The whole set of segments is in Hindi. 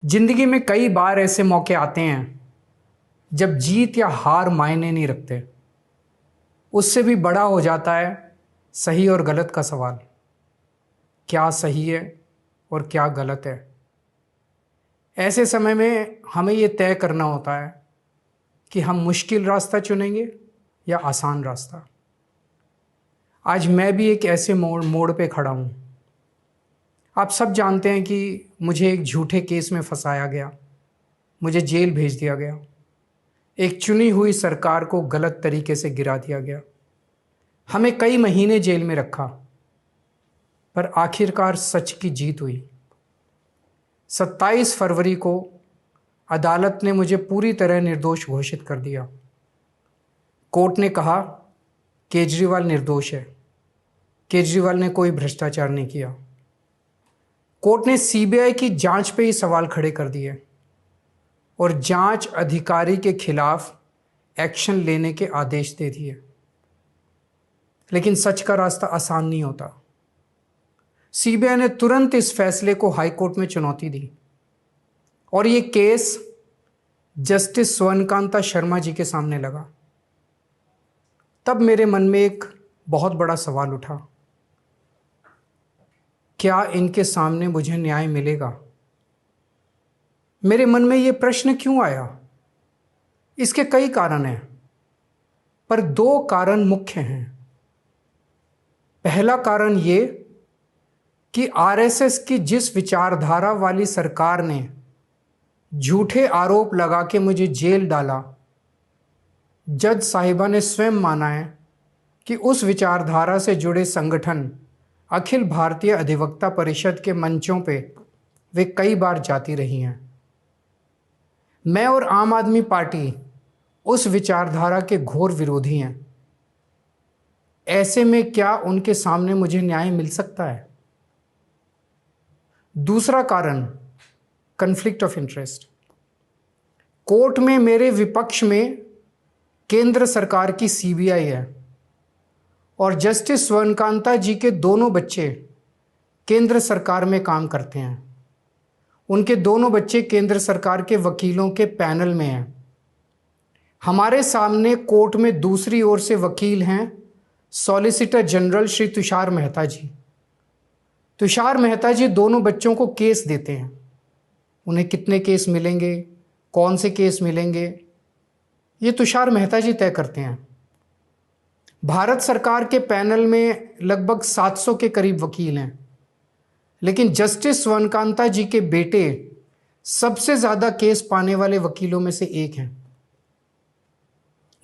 जिंदगी में कई बार ऐसे मौके आते हैं जब जीत या हार मायने नहीं रखते। उससे भी बड़ा हो जाता है सही और गलत का सवाल। क्या सही है और क्या गलत है? ऐसे समय में हमें ये तय करना होता है कि हम मुश्किल रास्ता चुनेंगे या आसान रास्ता। आज मैं भी एक ऐसे मोड़ पे खड़ा हूँ। आप सब जानते हैं कि मुझे एक झूठे केस में फंसाया गया, मुझे जेल भेज दिया गया, एक चुनी हुई सरकार को गलत तरीके से गिरा दिया गया, हमें कई महीने जेल में रखा, पर आखिरकार सच की जीत हुई। 27 फरवरी को अदालत ने मुझे पूरी तरह निर्दोष घोषित कर दिया। कोर्ट ने कहा केजरीवाल निर्दोष है, केजरीवाल ने कोई भ्रष्टाचार नहीं किया। कोर्ट ने सीबीआई की जांच पे ही सवाल खड़े कर दिए और जांच अधिकारी के खिलाफ एक्शन लेने के आदेश दे दिए। लेकिन सच का रास्ता आसान नहीं होता। सीबीआई ने तुरंत इस फैसले को हाई कोर्ट में चुनौती दी और ये केस जस्टिस स्वर्णकांता शर्मा जी के सामने लगा। तब मेरे मन में एक बहुत बड़ा सवाल उठा, क्या इनके सामने मुझे न्याय मिलेगा? मेरे मन में ये प्रश्न क्यों आया? इसके कई कारण हैं, पर दो कारण मुख्य हैं। पहला कारण ये कि आरएसएस की जिस विचारधारा वाली सरकार ने झूठे आरोप लगा के मुझे जेल डाला, जज साहिबा ने स्वयं माना है कि उस विचारधारा से जुड़े संगठन अखिल भारतीय अधिवक्ता परिषद के मंचों पे वे कई बार जाती रही हैं। मैं और आम आदमी पार्टी उस विचारधारा के घोर विरोधी हैं। ऐसे में क्या उनके सामने मुझे न्याय मिल सकता है? दूसरा कारण कन्फ्लिक्ट ऑफ इंटरेस्ट। कोर्ट में मेरे विपक्ष में केंद्र सरकार की सीबीआई है और जस्टिस स्वर्णकांता जी के दोनों बच्चे केंद्र सरकार में काम करते हैं। उनके दोनों बच्चे केंद्र सरकार के वकीलों के पैनल में हैं। हमारे सामने कोर्ट में दूसरी ओर से वकील हैं सॉलिसिटर जनरल श्री तुषार मेहता जी। तुषार मेहता जी दोनों बच्चों को केस देते हैं। उन्हें कितने केस मिलेंगे, कौन से केस मिलेंगे, ये तुषार मेहता जी तय करते हैं। भारत सरकार के पैनल में लगभग 700 के करीब वकील हैं, लेकिन जस्टिस स्वर्णकांता जी के बेटे सबसे ज़्यादा केस पाने वाले वकीलों में से एक हैं।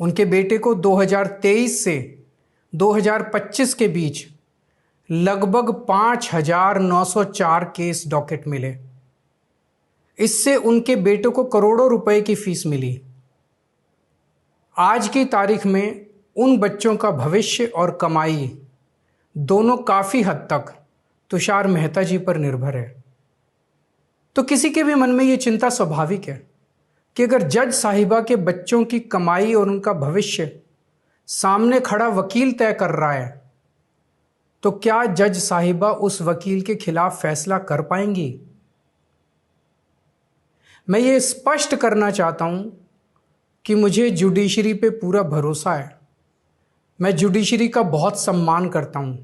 उनके बेटे को 2023 से 2025 के बीच लगभग 5,904 केस डॉकेट मिले। इससे उनके बेटे को करोड़ों रुपए की फीस मिली। आज की तारीख में उन बच्चों का भविष्य और कमाई दोनों काफ़ी हद तक तुषार मेहता जी पर निर्भर है। तो किसी के भी मन में ये चिंता स्वाभाविक है कि अगर जज साहिबा के बच्चों की कमाई और उनका भविष्य सामने खड़ा वकील तय कर रहा है, तो क्या जज साहिबा उस वकील के खिलाफ फैसला कर पाएंगी? मैं ये स्पष्ट करना चाहता हूं कि मुझे जुडिशरी पे पूरा भरोसा है। मैं जुडिशरी का बहुत सम्मान करता हूं।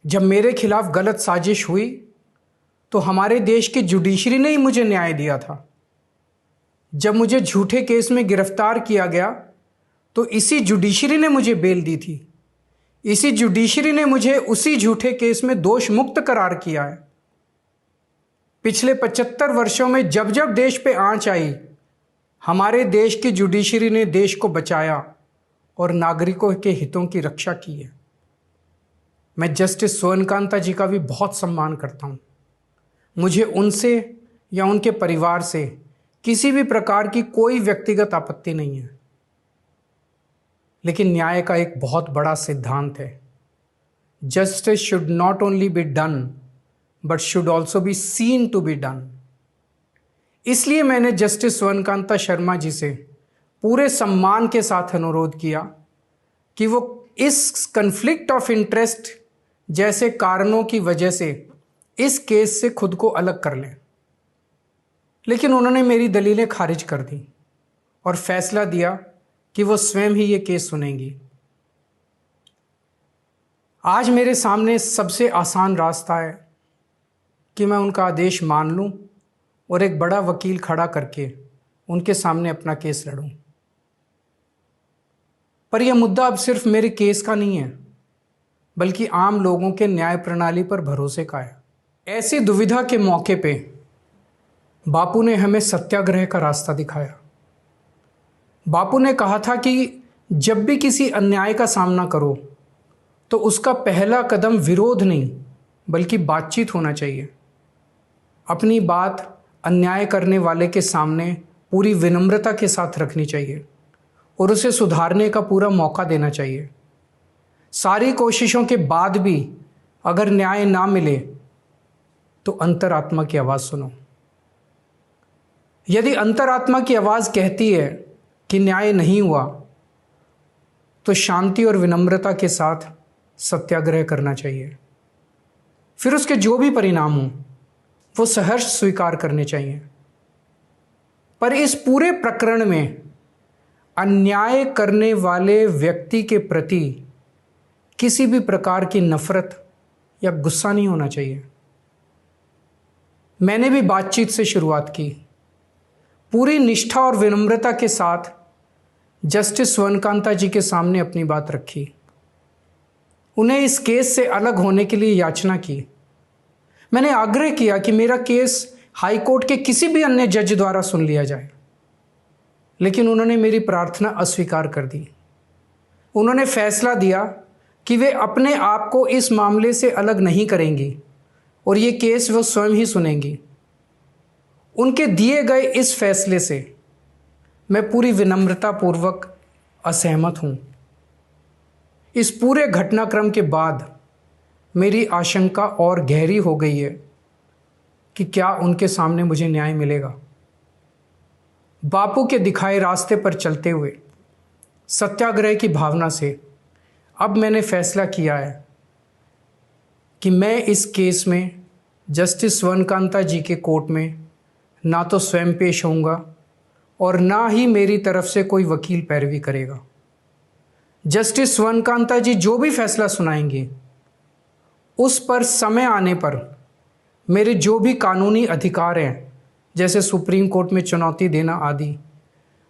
जब मेरे खिलाफ गलत साजिश हुई तो हमारे देश की जुडिशरी ने ही मुझे न्याय दिया था। जब मुझे झूठे केस में गिरफ्तार किया गया तो इसी जुडिशरी ने मुझे बेल दी थी। इसी जुडिशरी ने मुझे उसी झूठे केस में दोष मुक्त करार किया है। पिछले 75 वर्षों में जब जब देश पे आंच आई, हमारे देश की जुडिशरी ने देश को बचाया और नागरिकों के हितों की रक्षा की है। मैं जस्टिस स्वर्णकांता जी का भी बहुत सम्मान करता हूँ। मुझे उनसे या उनके परिवार से किसी भी प्रकार की कोई व्यक्तिगत आपत्ति नहीं है। लेकिन न्याय का एक बहुत बड़ा सिद्धांत है, justice should not only be done but should also be seen to be done. इसलिए मैंने जस्टिस स्वर्णकांता शर्मा जी से पूरे सम्मान के साथ अनुरोध किया कि वो इस कन्फ्लिक्ट ऑफ इंटरेस्ट जैसे कारणों की वजह से इस केस से खुद को अलग कर लें। लेकिन उन्होंने मेरी दलीलें खारिज कर दी और फैसला दिया कि वो स्वयं ही ये केस सुनेंगी। आज मेरे सामने सबसे आसान रास्ता है कि मैं उनका आदेश मान लूं और एक बड़ा वकील खड़ा करके उनके सामने अपना केस लड़ूं। पर यह मुद्दा अब सिर्फ मेरे केस का नहीं है, बल्कि आम लोगों के न्याय प्रणाली पर भरोसे का है। ऐसी दुविधा के मौके पे बापू ने हमें सत्याग्रह का रास्ता दिखाया। बापू ने कहा था कि जब भी किसी अन्याय का सामना करो तो उसका पहला कदम विरोध नहीं बल्कि बातचीत होना चाहिए। अपनी बात अन्याय करने वाले के सामने पूरी विनम्रता के साथ रखनी चाहिए और उसे सुधारने का पूरा मौका देना चाहिए। सारी कोशिशों के बाद भी अगर न्याय ना मिले तो अंतरात्मा की आवाज़ सुनो। यदि अंतरात्मा की आवाज़ कहती है कि न्याय नहीं हुआ तो शांति और विनम्रता के साथ सत्याग्रह करना चाहिए। फिर उसके जो भी परिणाम हों वो सहर्ष स्वीकार करने चाहिए। पर इस पूरे प्रकरण में अन्याय करने वाले व्यक्ति के प्रति किसी भी प्रकार की नफरत या गुस्सा नहीं होना चाहिए। मैंने भी बातचीत से शुरुआत की, पूरी निष्ठा और विनम्रता के साथ जस्टिस स्वर्णकांता जी के सामने अपनी बात रखी। उन्हें इस केस से अलग होने के लिए याचना की। मैंने आग्रह किया कि मेरा केस हाई कोर्ट के किसी भी अन्य जज द्वारा सुन लिया जाए, लेकिन उन्होंने मेरी प्रार्थना अस्वीकार कर दी। उन्होंने फैसला दिया कि वे अपने आप को इस मामले से अलग नहीं करेंगी और ये केस वो स्वयं ही सुनेंगी। उनके दिए गए इस फैसले से मैं पूरी विनम्रतापूर्वक असहमत हूँ। इस पूरे घटनाक्रम के बाद मेरी आशंका और गहरी हो गई है कि क्या उनके सामने मुझे न्याय मिलेगा। बापू के दिखाए रास्ते पर चलते हुए सत्याग्रह की भावना से अब मैंने फैसला किया है कि मैं इस केस में जस्टिस स्वर्णकांता जी के कोर्ट में ना तो स्वयं पेश होऊंगा और ना ही मेरी तरफ से कोई वकील पैरवी करेगा। जस्टिस स्वर्णकांता जी जो भी फैसला सुनाएंगे उस पर समय आने पर मेरे जो भी कानूनी अधिकार हैं, जैसे सुप्रीम कोर्ट में चुनौती देना आदि,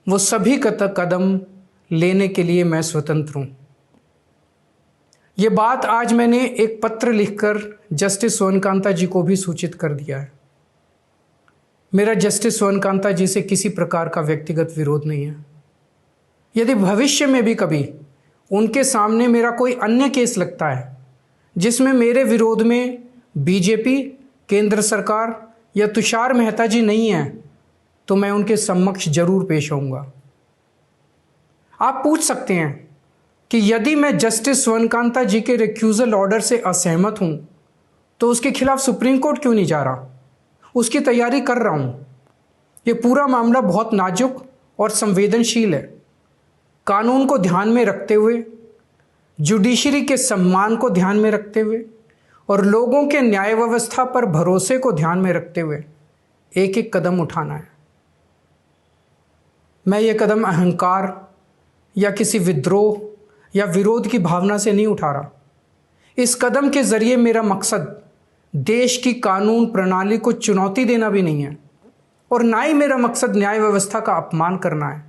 वो सभी कदम लेने के लिए मैं स्वतंत्र हूँ। ये बात आज मैंने एक पत्र लिखकर जस्टिस स्वर्णकांता जी को भी सूचित कर दिया है। मेरा जस्टिस स्वर्णकांता जी से किसी प्रकार का व्यक्तिगत विरोध नहीं है। यदि भविष्य में भी कभी उनके सामने मेरा कोई अन्य केस लगता है जिसमें मेरे विरोध में बीजेपी, केंद्र सरकार या तुषार मेहता जी नहीं हैं, तो मैं उनके समक्ष जरूर पेश होऊंगा। आप पूछ सकते हैं कि यदि मैं जस्टिस स्वर्णकांता जी के रिक्यूजल ऑर्डर से असहमत हूं तो उसके खिलाफ सुप्रीम कोर्ट क्यों नहीं जा रहा? उसकी तैयारी कर रहा हूं। ये पूरा मामला बहुत नाजुक और संवेदनशील है। कानून को ध्यान में रखते हुए, जुडिशरी के सम्मान को ध्यान में रखते हुए और लोगों के न्याय व्यवस्था पर भरोसे को ध्यान में रखते हुए एक एक कदम उठाना है। मैं ये कदम अहंकार या किसी विद्रोह या विरोध की भावना से नहीं उठा रहा। इस कदम के जरिए मेरा मकसद देश की कानून प्रणाली को चुनौती देना भी नहीं है और ना ही मेरा मकसद न्याय व्यवस्था का अपमान करना है।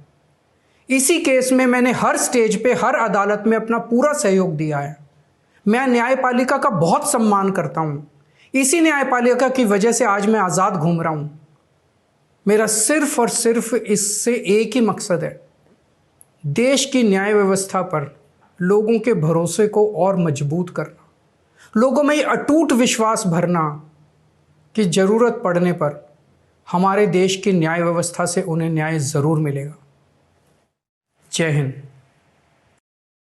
इसी केस में मैंने हर स्टेज पे, हर अदालत में अपना पूरा सहयोग दिया है। मैं न्यायपालिका का बहुत सम्मान करता हूँ। इसी न्यायपालिका की वजह से आज मैं आज़ाद घूम रहा हूँ। मेरा सिर्फ और सिर्फ इससे एक ही मकसद है, देश की न्याय व्यवस्था पर लोगों के भरोसे को और मजबूत करना, लोगों में ये अटूट विश्वास भरना कि ज़रूरत पड़ने पर हमारे देश की न्याय व्यवस्था से उन्हें न्याय ज़रूर मिलेगा। जय हिंद।